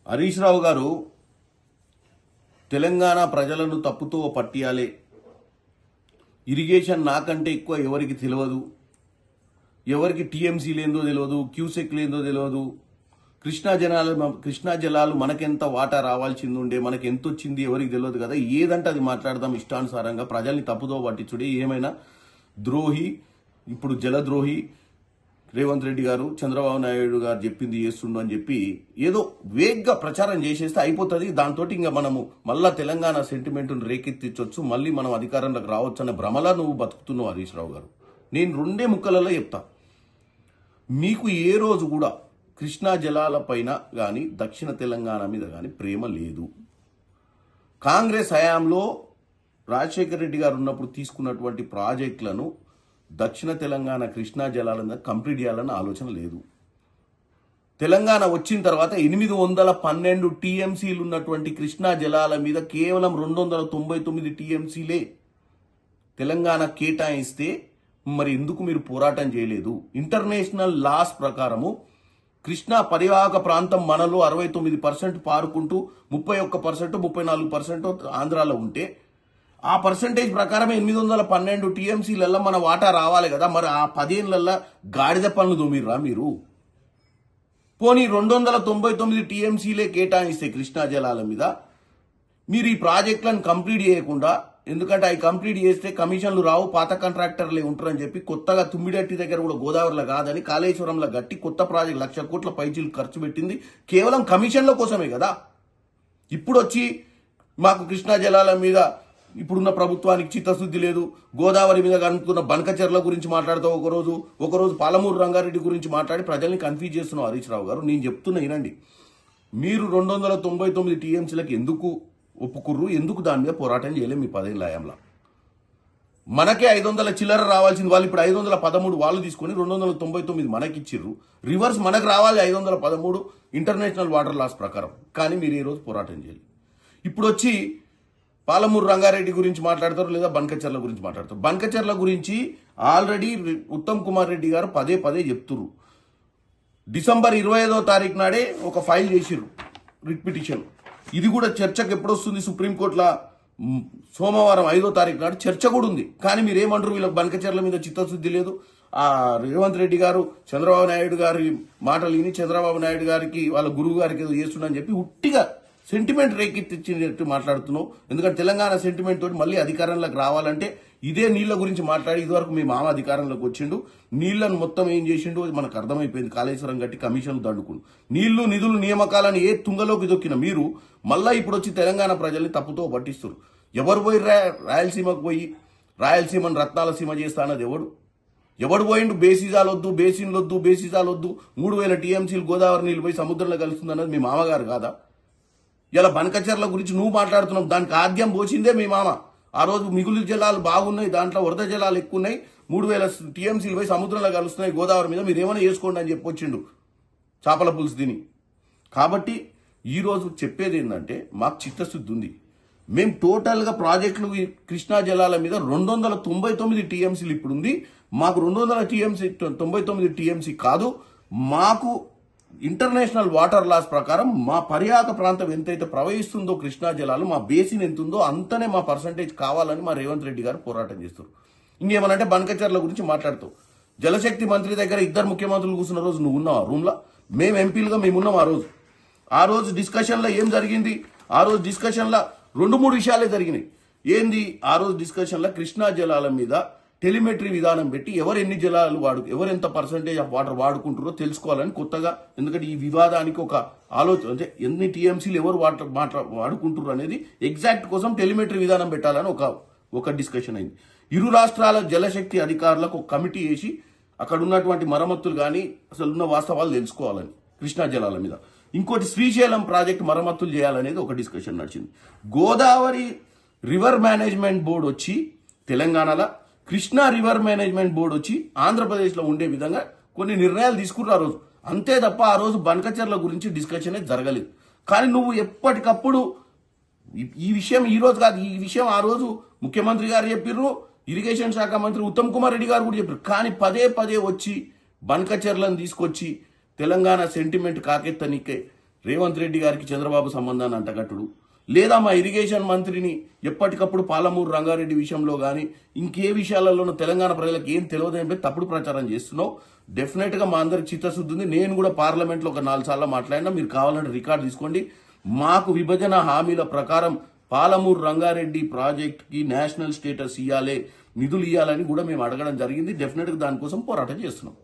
హరీష్ రావు గారు తెలంగాణ ప్రజలను తప్పుతో పట్టియాలే, ఇరిగేషన్ నాకంటే ఎక్కువ ఎవరికి తెలియదు, ఎవరికి టీఎంసీ లేదో తెలియదు, క్యూసెక్ లేదో తెలియదు, కృష్ణా జలాలు మనకెంత వాటా రావాల్సింది ఉండే, మనకి ఎంత వచ్చింది ఎవరికి తెలియదు కదా, ఏదంటే అది మాట్లాడదాం ఇష్టానుసారంగా, ప్రజల్ని తప్పుదో పట్టించుడే. ఏమైనా ద్రోహి, ఇప్పుడు జలద్రోహి రేవంత్ రెడ్డి గారు, చంద్రబాబు నాయుడు గారు చెప్పింది చేస్తుండు అని చెప్పి ఏదో వేగ్గా ప్రచారం చేసేస్తే అయిపోతుంది. దాంతో ఇంకా మనము మళ్ళా తెలంగాణ సెంటిమెంట్ను రేకెత్తించవచ్చు, మళ్ళీ మనం అధికారంలోకి రావచ్చు అనే భ్రమలా నువ్వు బతుకుతున్నావు హరీష్ రావు గారు. నేను రెండే ముక్కలలో చెప్తా, మీకు ఏ రోజు కూడా కృష్ణా జలాల పైన కానీ దక్షిణ తెలంగాణ మీద కానీ ప్రేమ లేదు. కాంగ్రెస్ హయాంలో రాజశేఖర రెడ్డి గారు ఉన్నప్పుడు తీసుకున్నటువంటి ప్రాజెక్టులను దక్షిణ తెలంగాణ కృష్ణా జలాలను కంప్లీట్ చేయాలన్న ఆలోచన లేదు. తెలంగాణ వచ్చిన తర్వాత 812 టీఎంసీలు ఉన్నటువంటి కృష్ణా జలాల మీద కేవలం 299 టీఎంసీలే తెలంగాణ కేటాయిస్తే మరి ఎందుకు మీరు పోరాటం చేయలేదు? ఇంటర్నేషనల్ లాస్ ప్రకారము కృష్ణా పరివాహక ప్రాంతం మనలో 69% పారుకుంటూ 31%, 34% ఆంధ్రాలో ఉంటే ఆ పర్సంటేజ్ ప్రకారమే 812 టీఎంసీలల్లో మన వాటా రావాలి కదా. మరి ఆ 10 ఏళ్లలో గాడిద పనులు దొమిర్రా మీరు? పోనీ 299 టీఎంసీలే కేటాయిస్తే కృష్ణా జలాల మీద మీరు ఈ ప్రాజెక్టులను కంప్లీట్ చేయకుండా, ఎందుకంటే అవి కంప్లీట్ చేస్తే కమిషన్లు రావు, పాత కాంట్రాక్టర్లే ఉంటారని చెప్పి కొత్తగా తుమ్మిడట్టి దగ్గర కూడా గోదావరిలో కాదని కాళేశ్వరంలో గట్టి కొత్త ప్రాజెక్ట్ 1,00,000 కోట్ల పైచీలు ఖర్చు పెట్టింది కేవలం కమిషన్ల కోసమే కదా. ఇప్పుడు వచ్చి మాకు కృష్ణా జలాల మీద ఇప్పుడున్న ప్రభుత్వానికి చిత్తశుద్ధి లేదు, గోదావరి మీద కనుక్కున్న బనకచెర్ల గురించి మాట్లాడుతూ ఒకరోజు పాలమూరు రంగారెడ్డి గురించి మాట్లాడి ప్రజల్ని కన్ఫ్యూజ్ చేస్తున్నావు హరీష్ రావు గారు. నేను చెప్తున్నా వినండి, మీరు 299 టీఎంసీలకు ఎందుకు ఒప్పుకుర్రు, ఎందుకు దాని మీద పోరాటం చేయలేదు? మీ 10 ఏళ్ల హయాంలో మనకే 500 చిల్లర రావాల్సింది, వాళ్ళు ఇప్పుడు 513 వాళ్ళు తీసుకొని 299 మనకిచ్చిర్రు. రివర్స్ మనకు రావాలి 513 ఇంటర్నేషనల్ వాటర్ లాస్ ప్రకారం. కానీ మీరు ఈ రోజు పోరాటం చేయాలి. ఇప్పుడు వచ్చి పాలమూరు రంగారెడ్డి గురించి మాట్లాడతారు, లేదా బనకచెర్ల గురించి మాట్లాడతారు. బనకచెర్ల గురించి ఆల్రెడీ ఉత్తమ్ కుమార్ రెడ్డి గారు పదే చెప్తున్నారు. డిసెంబర్ 25వ తారీఖు నాడే ఒక ఫైల్ చేసిర్రు, రిట్ పిటిషన్. ఇది కూడా చర్చకు ఎప్పుడు వస్తుంది? సుప్రీంకోర్టులో సోమవారం 5వ తారీఖు నాడు చర్చ కూడా ఉంది. కానీ మీరు ఏమంటారు? వీళ్ళకి బనకచెర్ల మీద చిత్తశుద్ధి లేదు. ఆ రేవంత్ రెడ్డి గారు చంద్రబాబు నాయుడు గారి మాటలు విని చంద్రబాబు నాయుడు గారికి వాళ్ళ గురువు గారికి ఏదో చేస్తుండని చెప్పి ఉట్టిగా సెంటిమెంట్ రేకెత్తిచ్చినట్టు మాట్లాడుతున్నావు. ఎందుకంటే తెలంగాణ సెంటిమెంట్ తోటి మళ్ళీ అధికారంలోకి రావాలంటే ఇదే నీళ్ల గురించి మాట్లాడి ఇదివరకు మీ మామ అధికారంలోకి వచ్చిండు, నీళ్లను మొత్తం ఏం చేసిండు మనకు అర్థమైపోయింది. కాళేశ్వరం కట్టి కమిషన్లు దండుకుండు, నీళ్లు నిధులు నియామకాలను ఏ తుంగలోకి దొక్కిన మీరు మళ్ళా ఇప్పుడు వచ్చి తెలంగాణ ప్రజల్ని తప్పుతో పట్టిస్తారు. ఎవరు పోయి రాయలసీమకు పోయి రాయలసీమను రత్నాల సీమ చేస్తా అన్నది ఎవడు పోయిండు? బేసిజాలొద్దు, బేసిజాలొద్దు 3000 టీఎంసీలు గోదావరి నీళ్ళు పోయి సముద్రంలో కలుస్తుంది అన్నది మీ మామగారు కాదా? ఇలా బనకచెర్ల గురించి నువ్వు మాట్లాడుతున్నావు, దానికి ఆద్యం పోసిందే మీ మామ. ఆ రోజు మిగులు జలాలు బాగున్నాయి, దాంట్లో వరద జలాలు ఎక్కువ ఉన్నాయి, 3000 టీఎంసీలు పోయి సముద్రంలో కలుస్తున్నాయి గోదావరి మీద, మీరు ఏమైనా చేసుకోండి అని చెప్పొచ్చిండు చేపల పులుసు తిని. కాబట్టి ఈరోజు చెప్పేది ఏంటంటే మాకు చిత్తశుద్ధి ఉంది. మేము టోటల్గా ప్రాజెక్టులు కృష్ణా జలాల మీద 299 టీఎంసీలు ఇప్పుడు ఉంది. మాకు 299 టీఎంసీ కాదు, మాకు ఇంటర్నేషనల్ వాటర్ లాస్ ప్రకారం మా పరియాక ప్రాంతం ఎంతైతే ప్రవహిస్తుందో కృష్ణా జలాలు, మా బేసిన్ ఎంత ఉందో అంతనే మా పర్సంటేజ్ కావాలని మా రేవంత్ రెడ్డి గారు పోరాటం చేస్తారు. ఇంకేమనంటే బనకచెర్ల గురించి మాట్లాడుతావు. జలశక్తి మంత్రి దగ్గర 2 ముఖ్యమంత్రులు కూర్చున్న రోజు నువ్వు ఉన్నావు ఆ రూమ్లో, మేము ఎంపీలుగా మేమున్నాం. ఆ రోజు డిస్కషన్లో ఏం జరిగింది? ఆ రోజు డిస్కషన్లో 2-3 విషయాలే జరిగినాయి. ఏంది? ఆ రోజు డిస్కషన్లో కృష్ణా జలాల మీద టెలిమెట్రీ విధానం పెట్టి ఎవరు ఎన్ని జలాలు ఎవరు ఎంత పర్సంటేజ్ ఆఫ్ వాటర్ వాడుకుంటారో తెలుసుకోవాలని కొత్తగా, ఎందుకంటే ఈ వివాదానికి ఒక ఆలోచన, అంటే ఎన్ని టీఎంసీలు ఎవరు వాడుకుంటారు అనేది ఎగ్జాక్ట్ కోసం టెలిమెట్రీ విధానం పెట్టాలని ఒక డిస్కషన్ అయింది. ఇరు రాష్ట్రాల జలశక్తి అధికారులకు ఒక కమిటీ వేసి అక్కడ ఉన్నటువంటి మరమ్మతులు కానీ అసలు ఉన్న వాస్తవాలు తెలుసుకోవాలని కృష్ణా జలాల మీద. ఇంకోటి శ్రీశైలం ప్రాజెక్ట్ మరమ్మతులు చేయాలనేది ఒక డిస్కషన్ నడిచింది. గోదావరి రివర్ మేనేజ్మెంట్ బోర్డు వచ్చి తెలంగాణలో, కృష్ణా రివర్ మేనేజ్మెంట్ బోర్డు వచ్చి ఆంధ్రప్రదేశ్లో ఉండే విధంగా కొన్ని నిర్ణయాలు తీసుకున్నారు ఆ రోజు. అంతే తప్ప ఆ రోజు బనకచెర్ల గురించి డిస్కషన్ జరగలేదు. కానీ నువ్వు ఎప్పటికప్పుడు ఈ విషయం ఈ రోజు కాదు, ఈ విషయం ఆ రోజు ముఖ్యమంత్రి గారు చెప్పిర్రు, ఇరిగేషన్ శాఖ మంత్రి ఉత్తమ్ కుమార్ రెడ్డి గారు కూడా చెప్పారు. కానీ పదే వచ్చి బనకచెర్లను తీసుకొచ్చి తెలంగాణ సెంటిమెంట్ కాకెత్తనికే రేవంత్ రెడ్డి గారికి చంద్రబాబు సంబంధాన్ని అంటగట్టుడు, లేదా మా ఇరిగేషన్ మంత్రిని ఎప్పటికప్పుడు పాలమూరు రంగారెడ్డి విషయంలో కానీ ఇంకే విషయాలలోనూ తెలంగాణ ప్రజలకు ఏం తెలియదని తప్పుడు ప్రచారం చేస్తున్నావు. డెఫినెట్ గా మా అందరికి చిత్తశుద్ధి ఉంది. నేను కూడా పార్లమెంట్ లో ఒక 4 సార్లు మాట్లాడినా, మీరు కావాలంటే రికార్డు తీసుకోండి. మాకు విభజన హామీల ప్రకారం పాలమూరు రంగారెడ్డి ప్రాజెక్ట్ కి నేషనల్ స్టేటస్ ఇవ్వాలి, నిధులు ఇవ్వాలని కూడా మేము అడగడం జరిగింది. డెఫినెట్ గా దానికోసం పోరాటం చేస్తున్నాం.